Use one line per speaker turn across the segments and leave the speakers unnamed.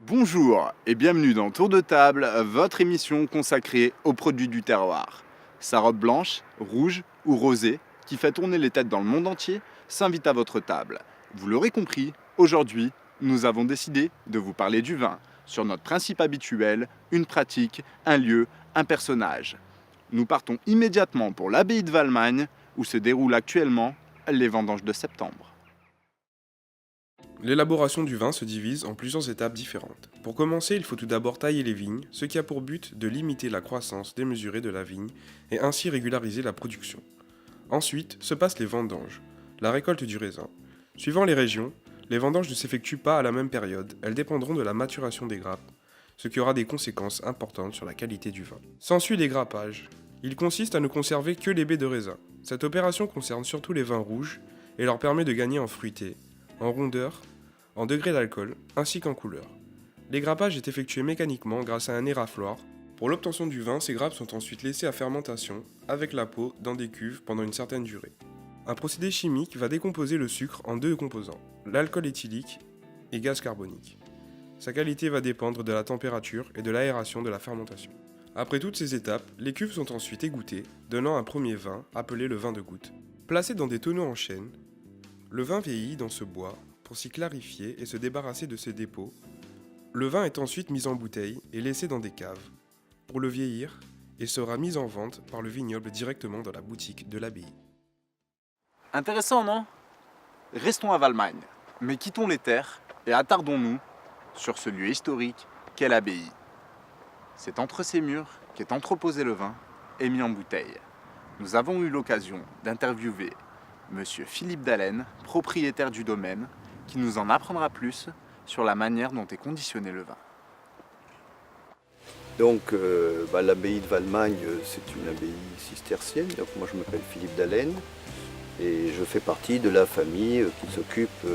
Bonjour et bienvenue dans Tour de table, votre émission consacrée aux produits du terroir. Sa robe blanche, rouge ou rosée, qui fait tourner les têtes dans le monde entier, s'invite à votre table. Vous l'aurez compris, aujourd'hui, nous avons décidé de vous parler du vin, sur notre principe habituel, une pratique, un lieu, un personnage. Nous partons immédiatement pour l'abbaye de Valmagne, où se déroulent actuellement les vendanges de septembre.
L'élaboration du vin se divise en plusieurs étapes différentes. Pour commencer, il faut tout d'abord tailler les vignes, ce qui a pour but de limiter la croissance démesurée de la vigne et ainsi régulariser la production. Ensuite se passent les vendanges, la récolte du raisin. Suivant les régions, les vendanges ne s'effectuent pas à la même période, elles dépendront de la maturation des grappes, ce qui aura des conséquences importantes sur la qualité du vin. S'ensuit les grappages. Il consiste à ne conserver que les baies de raisin. Cette opération concerne surtout les vins rouges et leur permet de gagner en fruité, en rondeur, en degré d'alcool, ainsi qu'en couleur. Les grappages est effectué mécaniquement grâce à un érafloir. Pour l'obtention du vin, ces grappes sont ensuite laissées à fermentation, avec la peau, dans des cuves pendant une certaine durée. Un procédé chimique va décomposer le sucre en deux composants, l'alcool éthylique et gaz carbonique. Sa qualité va dépendre de la température et de l'aération de la fermentation. Après toutes ces étapes, les cuves sont ensuite égouttées, donnant un premier vin, appelé le vin de goutte. Placé dans des tonneaux en chêne, le vin vieillit dans ce bois pour s'y clarifier et se débarrasser de ses dépôts. Le vin est ensuite mis en bouteille et laissé dans des caves pour le vieillir et sera mis en vente par le vignoble directement dans la boutique de l'abbaye.
Intéressant, non? Restons à Valmagne, mais quittons les terres et attardons-nous sur ce lieu historique qu'est l'abbaye. C'est entre ces murs qu'est entreposé le vin et mis en bouteille. Nous avons eu l'occasion d'interviewer Monsieur Philippe Dallène, propriétaire du domaine, qui nous en apprendra plus sur la manière dont est conditionné le vin.
Donc l'abbaye de Valmagne, c'est une abbaye cistercienne. Donc moi je m'appelle Philippe Dallène et je fais partie de la famille qui s'occupe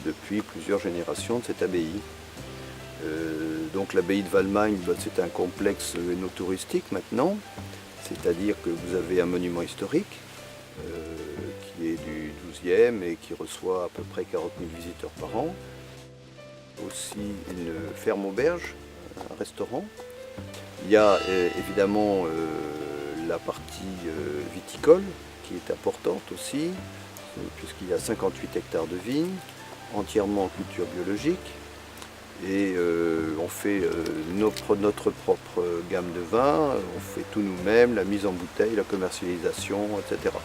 depuis plusieurs générations de cette abbaye. Donc l'abbaye de Valmagne, c'est un complexe énotouristique maintenant, c'est-à-dire que vous avez un monument historique qui est du 12e et qui reçoit à peu près 40 000 visiteurs par an. Aussi une ferme-auberge, un restaurant. Il y a évidemment la partie viticole qui est importante aussi, puisqu'il y a 58 hectares de vignes, entièrement en culture biologique. Et on fait notre propre gamme de vins, on fait tout nous-mêmes, la mise en bouteille, la commercialisation, etc.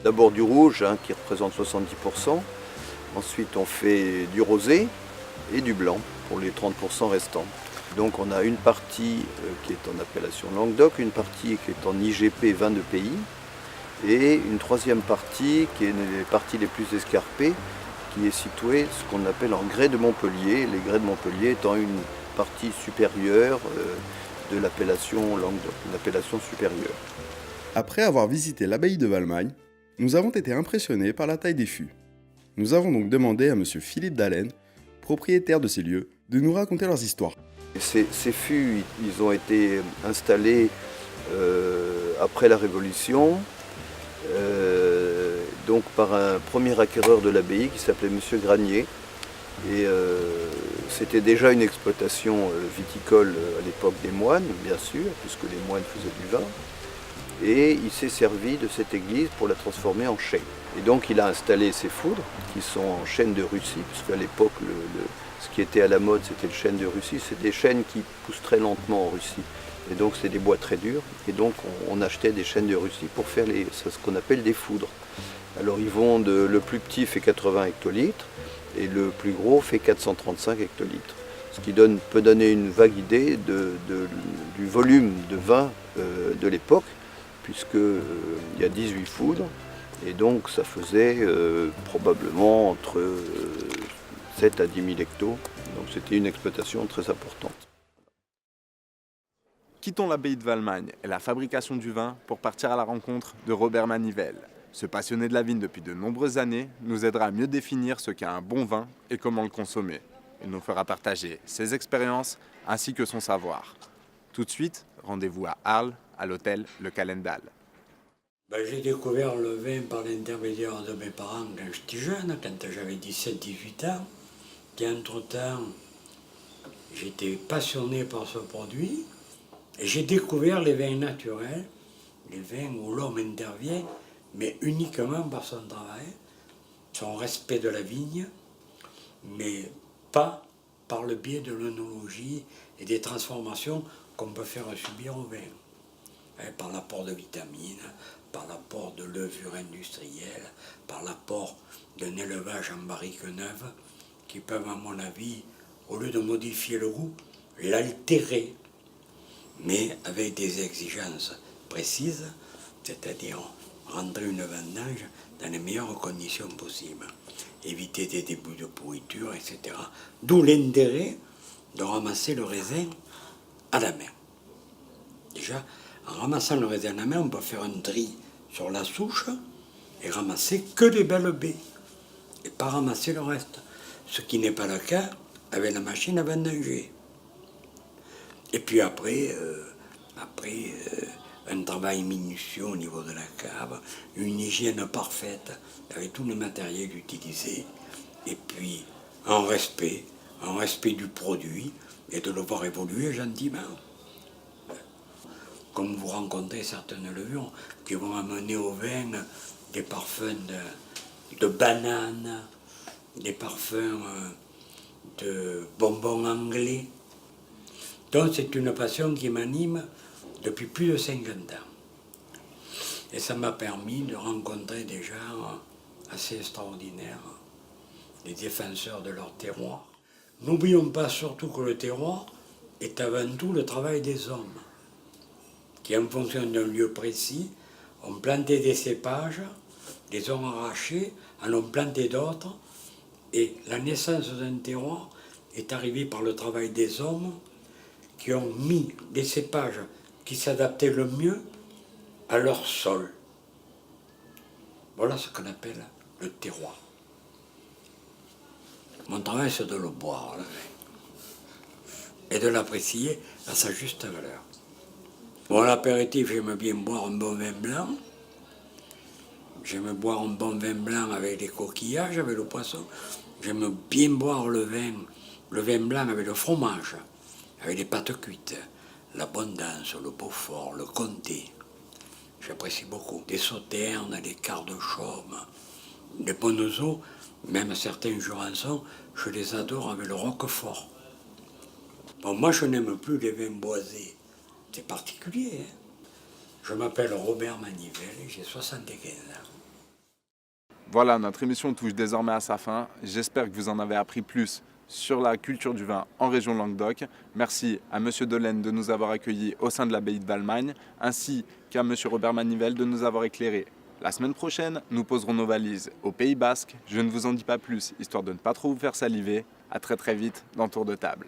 D'abord du rouge qui représente 70%, ensuite on fait du rosé et du blanc pour les 30% restants. Donc on a une partie qui est en appellation Languedoc, une partie qui est en IGP vin de pays et une troisième partie qui est les parties les plus escarpées qui est située ce qu'on appelle en grès de Montpellier, les grès de Montpellier étant une partie supérieure de l'appellation Languedoc, une appellation supérieure.
Après avoir visité l'abbaye de Valmagne, nous avons été impressionnés par la taille des fûts. Nous avons donc demandé à M. Philippe Dallène, propriétaire de ces lieux, de nous raconter leurs histoires.
Ces fûts, ils ont été installés après la Révolution, donc par un premier acquéreur de l'abbaye qui s'appelait M. Granier. Et c'était déjà une exploitation viticole à l'époque des moines, bien sûr, puisque les moines faisaient du vin. Et il s'est servi de cette église pour la transformer en chêne. Et donc il a installé ces foudres qui sont en chêne de Russie, puisqu'à l'époque ce qui était à la mode c'était le chêne de Russie, c'est des chênes qui poussent très lentement en Russie. Et donc c'est des bois très durs, et donc on achetait des chênes de Russie pour faire ce qu'on appelle des foudres. Alors le plus petit fait 80 hectolitres, et le plus gros fait 435 hectolitres. Ce qui peut donner une vague idée du volume de vin de l'époque, puisqu'il y a 18 foudres, et donc ça faisait probablement entre 7 à 10 000 hectos, donc c'était une exploitation très importante.
Quittons l'abbaye de Valmagne et la fabrication du vin pour partir à la rencontre de Robert Manivelle. Ce passionné de la vigne depuis de nombreuses années nous aidera à mieux définir ce qu'est un bon vin et comment le consommer. Il nous fera partager ses expériences ainsi que son savoir. Tout de suite, rendez-vous à Arles, à l'hôtel Le Calendal.
J'ai découvert le vin par l'intermédiaire de mes parents quand j'étais jeune, quand j'avais 17-18 ans. Qui entre-temps j'étais passionné par ce produit et j'ai découvert les vins naturels, les vins où l'homme intervient, mais uniquement par son travail, son respect de la vigne, mais pas par le biais de l'œnologie et des transformations qu'on peut faire subir au vin. Par l'apport de vitamines, par l'apport de levure industrielle, par l'apport d'un élevage en barrique neuve, qui peuvent, à mon avis, au lieu de modifier le goût, l'altérer, mais avec des exigences précises, c'est-à-dire rentrer une vendange dans les meilleures conditions possibles, éviter des débuts de pourriture, etc. D'où l'intérêt de ramasser le raisin à la main. Déjà, en ramassant le raisin à la main, on peut faire un tri sur la souche et ramasser que les belles baies, et pas ramasser le reste. Ce qui n'est pas le cas avec la machine à vendanger. Et puis après, un travail minutieux au niveau de la cave, une hygiène parfaite avec tout le matériel utilisé, et puis un respect du produit et de le voir évoluer gentiment. Comme vous rencontrez certaines levures qui vont amener au vin des parfums de banane, des parfums de bonbons anglais. Donc c'est une passion qui m'anime depuis plus de 50 ans. Et ça m'a permis de rencontrer des gens assez extraordinaires, des défenseurs de leur terroir. N'oublions pas surtout que le terroir est avant tout le travail des hommes, qui en fonction d'un lieu précis ont planté des cépages, les ont arrachés, en ont planté d'autres, et la naissance d'un terroir est arrivée par le travail des hommes qui ont mis des cépages qui s'adaptaient le mieux à leur sol. Voilà ce qu'on appelle le terroir. Mon travail, c'est de le boire, le vin, et de l'apprécier à sa juste valeur. Bon, à l'apéritif, j'aime bien boire un bon vin blanc. J'aime boire un bon vin blanc avec des coquillages, avec le poisson. J'aime bien boire le vin blanc avec le fromage, avec les pâtes cuites, l'abondance, le Beaufort, le Comté. J'apprécie beaucoup. Des sauternes, des quarts de chaume, des bonnes eaux, même certains jurançons, je les adore avec le roquefort. Bon, moi, je n'aime plus les vins boisés. C'est particulier, hein. Je m'appelle Robert Manivelle et j'ai 75 ans.
Voilà, notre émission touche désormais à sa fin. J'espère que vous en avez appris plus sur la culture du vin en région Languedoc. Merci à M. Delaine de nous avoir accueillis au sein de l'abbaye de Valmagne, ainsi qu'à M. Robert Manivelle de nous avoir éclairés. La semaine prochaine, nous poserons nos valises au Pays Basque. Je ne vous en dis pas plus, histoire de ne pas trop vous faire saliver. À très vite dans Tour de Table.